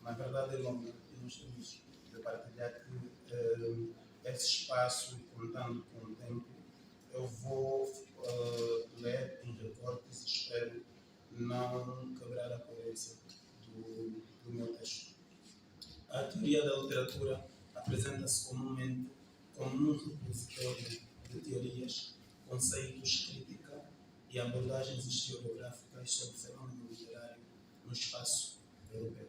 na verdade é longa e nós temos de partilhar que esse espaço, contando com o tempo, eu vou ler em recortes e espero não quebrar a coerência do meu texto. A teoria da literatura apresenta-se comumente como um repositório de teorias, conceitos, crítica e abordagens historiográficas sobre o fenômeno literário no espaço europeu.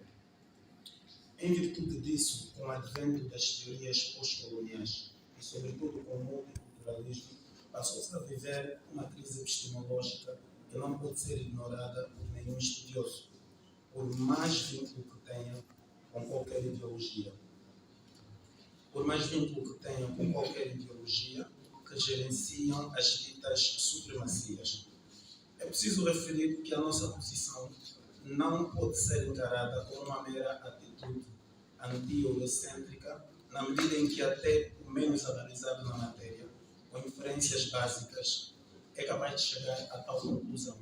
Em virtude disso, com o advento das teorias pós-coloniais e, sobretudo, com o multiculturalismo, passou-se a viver uma crise epistemológica que não pode ser ignorada por nenhum estudioso, por mais vínculo que tenha com qualquer ideologia. Por mais vínculo que tenham com qualquer ideologia que gerenciam as ditas supremacias. É preciso referir que a nossa posição não pode ser encarada como uma mera atitude anti-eurocêntrica, na medida em que até o menos analisado na matéria, com inferências básicas, é capaz de chegar a tal conclusão.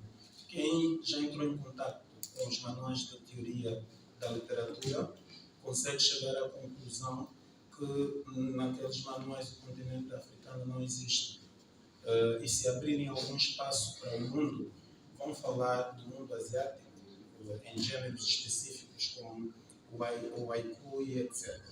Quem já entrou em contato com os manuais de teoria da literatura consegue chegar à conclusão que naqueles manuais do continente africano não existe. E se abrirem algum espaço para o mundo, vão falar do mundo asiático, em gêneros específicos como o haiku e etc.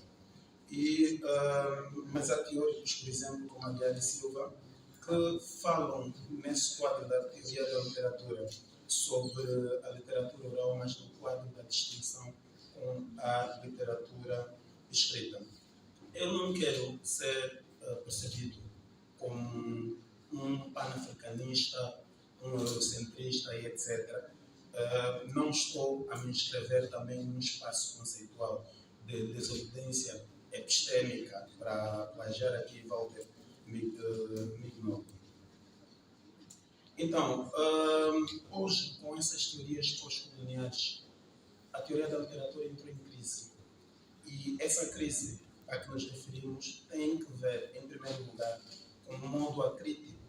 Mas há teóricos, por exemplo, como Aguiar e Silva, que falam nesse quadro da teoria da literatura sobre a literatura oral, mas no quadro da distinção com a literatura escrita. Eu não quero ser percebido como um panafricanista, um eurocentrista e etc. Não estou a me inscrever também num espaço conceitual de desobediência epistêmica para plagiar aqui Walter Mignolo. Então, hoje, com essas teorias pós-coloniais, a teoria da literatura entrou em crise. E essa crise a que nos referimos tem que ver, em primeiro lugar, com o modo acrítico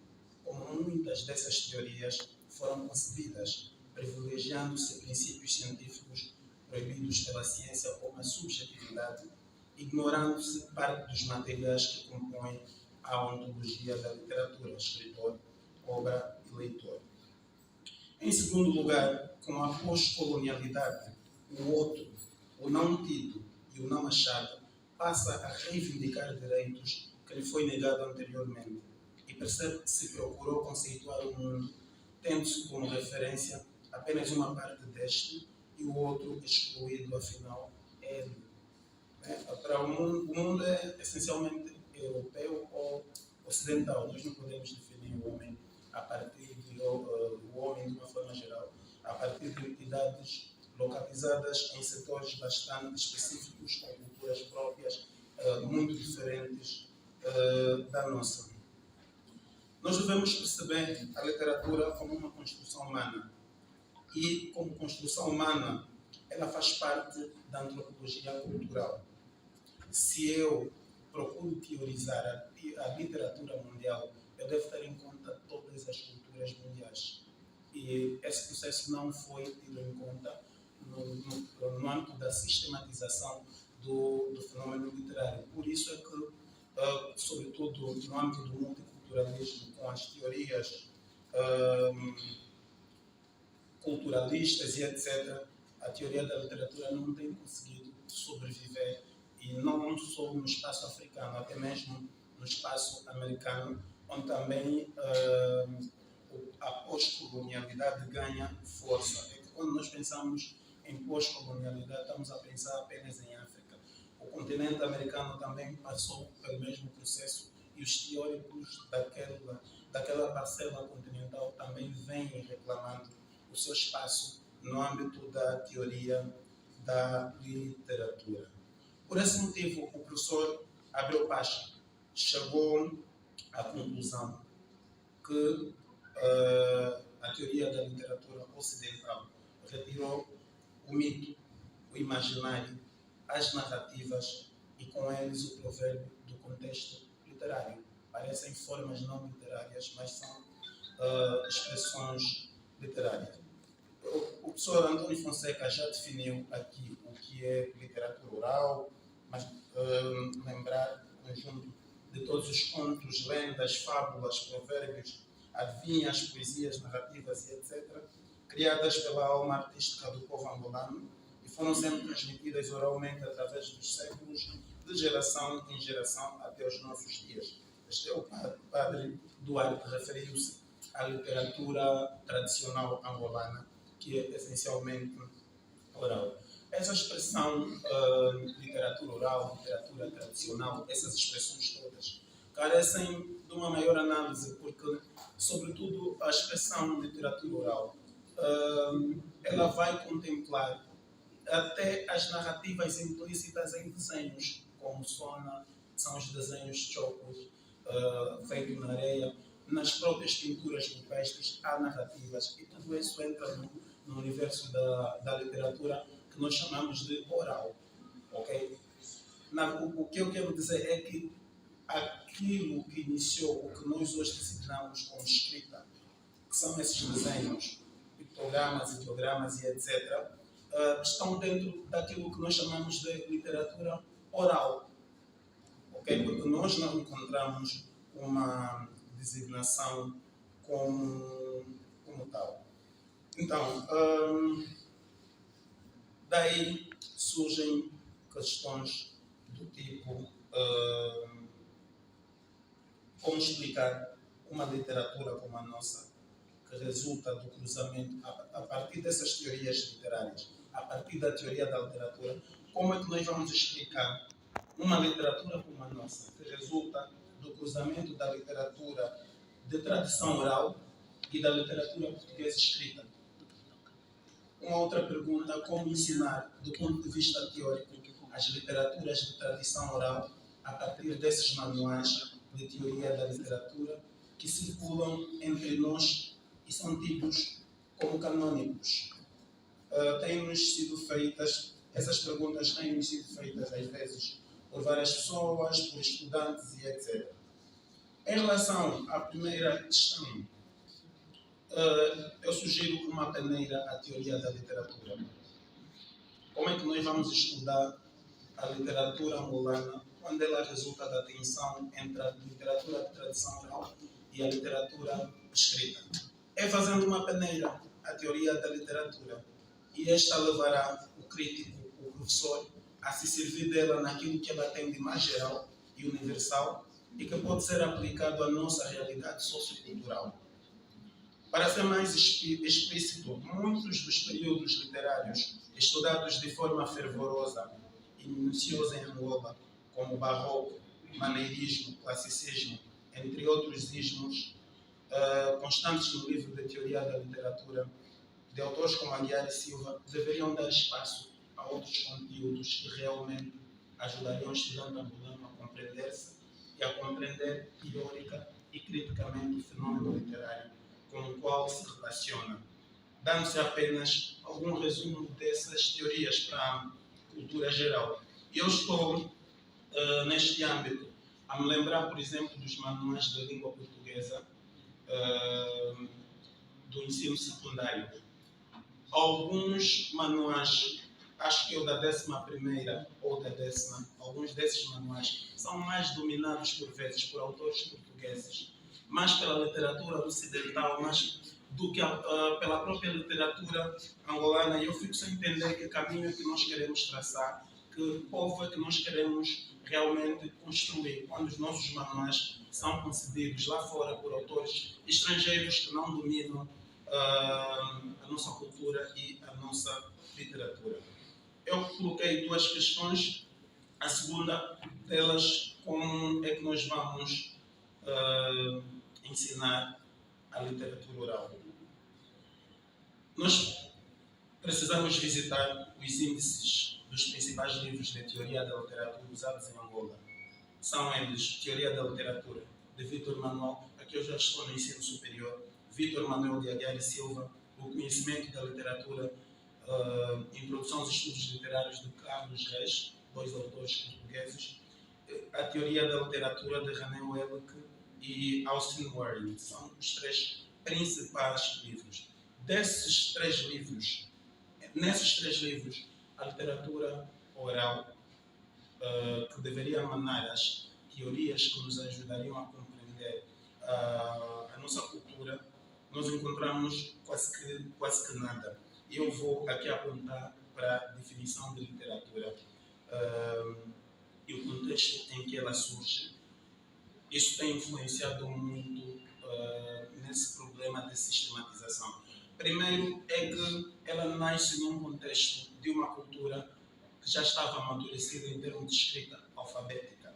como muitas dessas teorias foram concebidas, privilegiando-se princípios científicos proibidos pela ciência como a subjetividade, ignorando-se parte dos materiais que compõem a ontologia da literatura, escritor, obra e leitor. Em segundo lugar, com a pós-colonialidade, o outro, o não tido e o não achado passa a reivindicar direitos que lhe foi negado anteriormente e percebe que se procurou conceituar o mundo tendo-se como referência apenas uma parte deste e o outro excluído, afinal, é ele. Para o mundo é essencialmente europeu ou ocidental. Nós não podemos definir o homem a partir de o homem de uma forma geral, a partir de entidades localizadas em setores bastante específicos, com culturas próprias, muito diferentes da nossa. Nós devemos perceber a literatura como uma construção humana. E, como construção humana, ela faz parte da antropologia cultural. Se eu procuro teorizar a literatura mundial, eu devo ter em conta todas as culturas mundiais. E esse processo não foi tido em conta no âmbito da sistematização do fenômeno literário. Por isso é que, sobretudo no âmbito do multiculturalismo, com as teorias culturalistas e etc., a teoria da literatura não tem conseguido sobreviver, e não só no espaço africano, até mesmo no espaço americano, onde também a pós-colonialidade ganha força. É que quando nós pensamos em pós-colonialidade, estamos a pensar apenas em África. O continente americano também passou pelo mesmo processo e os teóricos daquela parcela continental também vêm reclamando o seu espaço no âmbito da teoria da literatura. Por esse motivo, o professor Abel Pacha chegou à conclusão que a teoria da literatura ocidental retirou o mito, o imaginário, as narrativas e com eles o provérbio do contexto literário. Parecem formas não literárias, mas são expressões literárias. o professor António Fonseca já definiu aqui o que é literatura oral, mas lembrar o conjunto de todos os contos, lendas, fábulas, provérbios, adivinhas, poesias, narrativas e etc., criadas pela alma artística do povo angolano e foram sempre transmitidas oralmente através dos séculos, de geração em geração até os nossos dias. Este é o padre Duarte, referiu-se à literatura tradicional angolana, que é essencialmente oral. Essa expressão, literatura oral, literatura tradicional, essas expressões todas, carecem de uma maior análise, porque, sobretudo, a expressão literatura oral, ela vai contemplar até as narrativas implícitas em desenhos, como são os desenhos chocos, feitos na areia, nas próprias pinturas rupestres, há narrativas, e tudo isso entra no universo da literatura que nós chamamos de oral. Okay? O que eu quero dizer é que aquilo que iniciou, o que nós hoje designamos como escrita, que são esses desenhos, pictogramas, ideogramas e etc., estão dentro daquilo que nós chamamos de literatura oral. Okay? Porque nós não encontramos uma designação como tal. Então, daí surgem questões do tipo como explicar uma literatura como a nossa, que resulta do cruzamento, a partir dessas teorias literárias, a partir da teoria da literatura, como é que nós vamos explicar uma literatura como a nossa, que resulta do cruzamento da literatura de tradição oral e da literatura portuguesa escrita. Uma outra pergunta, como ensinar, do ponto de vista teórico, as literaturas de tradição oral a partir desses manuais de teoria da literatura que circulam entre nós e são tidos como canônicos. Essas perguntas têm-nos sido feitas às vezes por várias pessoas, por estudantes e etc. Em relação à primeira questão, eu sugiro que uma peneira a teoria da literatura. Como é que nós vamos estudar a literatura angolana quando ela resulta da tensão entre a literatura de tradição oral e a literatura escrita? É fazendo uma peneira à teoria da literatura, e esta levará o crítico, o professor, a se servir dela naquilo que ela tem de mais geral e universal e que pode ser aplicado à nossa realidade sociocultural. Para ser mais explícito, muitos dos períodos literários estudados de forma fervorosa e minuciosa em Angola, como o barroco, maneirismo, classicismo, entre outros ismos, constantes no livro de teoria da literatura, de autores como Aguiar e Silva, deveriam dar espaço a outros conteúdos que realmente ajudariam o estudante angolano a compreender-se e a compreender teórica e criticamente o fenômeno literário com o qual se relaciona, dando-se apenas algum resumo dessas teorias para a cultura geral. E eu estou, neste âmbito, a me lembrar, por exemplo, dos manuais de língua portuguesa do ensino secundário. Alguns manuais, acho que eu da 11ª ou da 10ª, alguns desses manuais são mais dominados por vezes por autores portugueses, mais pela literatura ocidental, mais do que pela própria literatura angolana. E eu fico sem entender que caminho é que nós queremos traçar, que povo é que nós queremos realmente construir, quando os nossos manuais são concebidos lá fora por autores estrangeiros que não dominam a nossa cultura e a nossa literatura. Eu coloquei duas questões. A segunda delas, como é que nós vamos ensinar a literatura oral? Nós precisamos visitar os índices dos principais livros de teoria da literatura usados em Angola. São eles: Teoria da Literatura, de Vítor Manuel, aqui eu já estou no ensino superior, Vítor Manuel de Aguiar e Silva, O Conhecimento da Literatura, Introdução aos Estudos Literários, de Carlos Reis, dois autores portugueses, A Teoria da Literatura, de René Welleck e Austin Waring. São os três principais livros. Desses três livros, nesses 3 livros, a literatura oral, que deveria emanar as teorias que nos ajudariam a compreender a nossa cultura, nós encontramos quase que nada. Eu vou aqui apontar para a definição de literatura e o contexto em que ela surge. Isso tem influenciado muito nesse problema de sistematização. Primeiro é que ela nasce num contexto de uma cultura que já estava amadurecida em termos de escrita alfabética.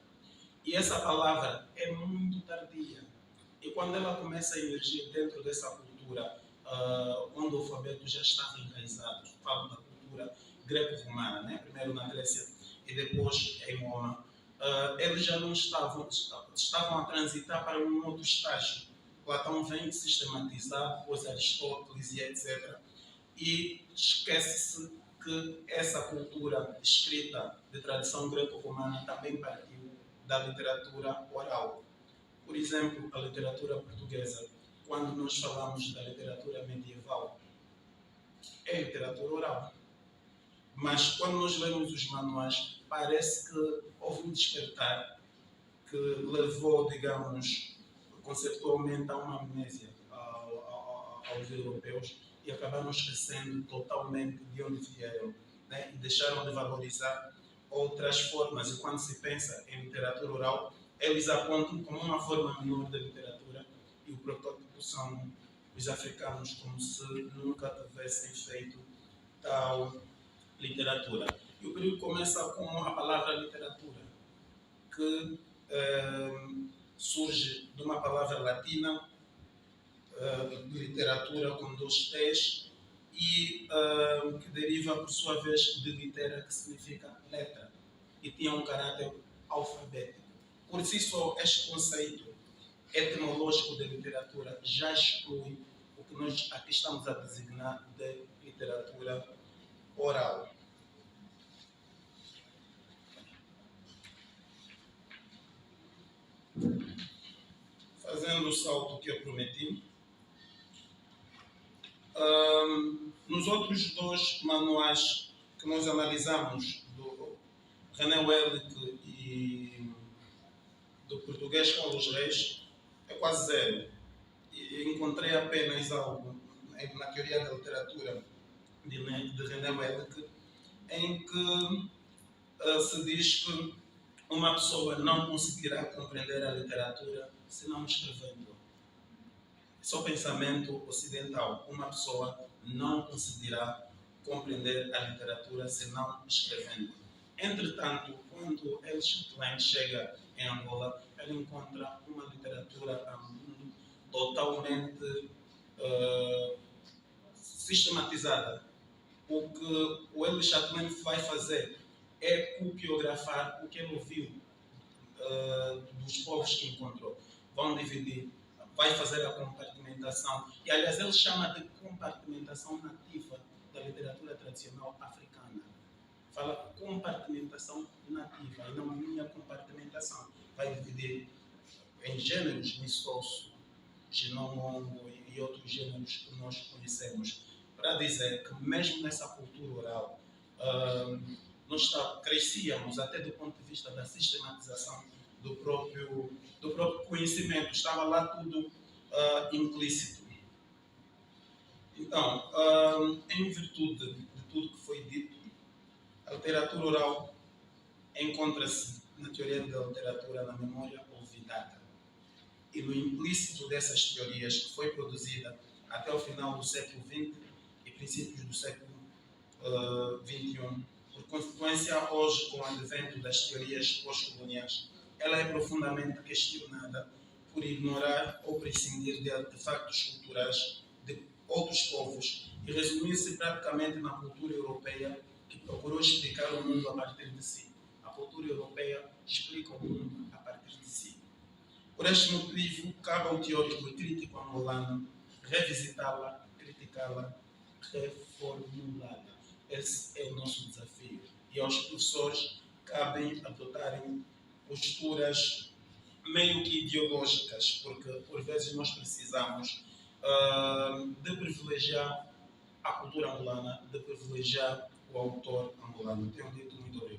E essa palavra é muito tardia. E quando ela começa a emergir dentro dessa cultura, onde o alfabeto já estava enraizado, falo da cultura greco-romana, né? Primeiro na Grécia e depois em Roma, eles já não estavam a transitar para um outro estágio. Platão vem sistematizar, depois Aristóteles e etc. E esquece-se que essa cultura escrita de tradição greco-romana também partiu da literatura oral. Por exemplo, a literatura portuguesa, quando nós falamos da literatura medieval, é literatura oral. Mas quando nós lemos os manuais, parece que houve um despertar que levou, digamos, conceptualmente a uma amnésia aos europeus e acabaram esquecendo totalmente de onde vieram, né? E deixaram de valorizar outras formas. E quando se pensa em literatura oral, eles apontam como uma forma menor da literatura e o protótipo são os africanos, como se nunca tivessem feito tal literatura. E o período começa com a palavra literatura, que surge de uma palavra latina, de literatura com 2 T's, e que deriva, por sua vez, de litera, que significa letra, e tinha um caráter alfabético. Por si só, este conceito etimológico de literatura já exclui o que nós aqui estamos a designar de literatura oral. Fazendo o salto que eu prometi, nos outros 2 manuais que nós analisamos, do René Wellick e do português Carlos Reis, é quase zero. E encontrei apenas algo na teoria da literatura de René Wellick, em que se diz que uma pessoa não conseguirá compreender a literatura se não escrevendo. Esse é o pensamento ocidental. Uma pessoa não conseguirá compreender a literatura se não escrevendo. Entretanto, quando Elshot Klein chega em Angola, ele encontra uma literatura totalmente sistematizada. O que o Elshot Klein vai fazer é copiografar o que ele ouviu dos povos que encontrou. Vão dividir, vai fazer a compartimentação. E, aliás, ele chama de compartimentação nativa da literatura tradicional africana. Fala compartimentação nativa e não minha compartimentação. Vai dividir em gêneros mistoso, gnomongo e outros gêneros que nós conhecemos, para dizer que mesmo nessa cultura oral, nós crescíamos até do ponto de vista da sistematização do próprio conhecimento, estava lá tudo implícito. Então, em virtude de tudo que foi dito, a literatura oral encontra-se na teoria da literatura na memória olvidada. E no implícito dessas teorias, que foi produzida até o final do século XX e princípios do século XXI, por consequência, hoje, com o advento das teorias pós-coloniais, ela é profundamente questionada por ignorar ou prescindir de artefactos culturais de outros povos e resumir-se praticamente na cultura europeia, que procurou explicar o mundo a partir de si. A cultura europeia explica o mundo a partir de si. Por este motivo, cabe ao teórico e crítico angolano revisitá-la, criticá-la, reformulá-la. Esse é o nosso desafio. E aos professores cabem adotarem posturas meio que ideológicas, porque por vezes nós precisamos de privilegiar a cultura literatura angolana, de privilegiar o autor angolano. Tenho dito muito obrigado.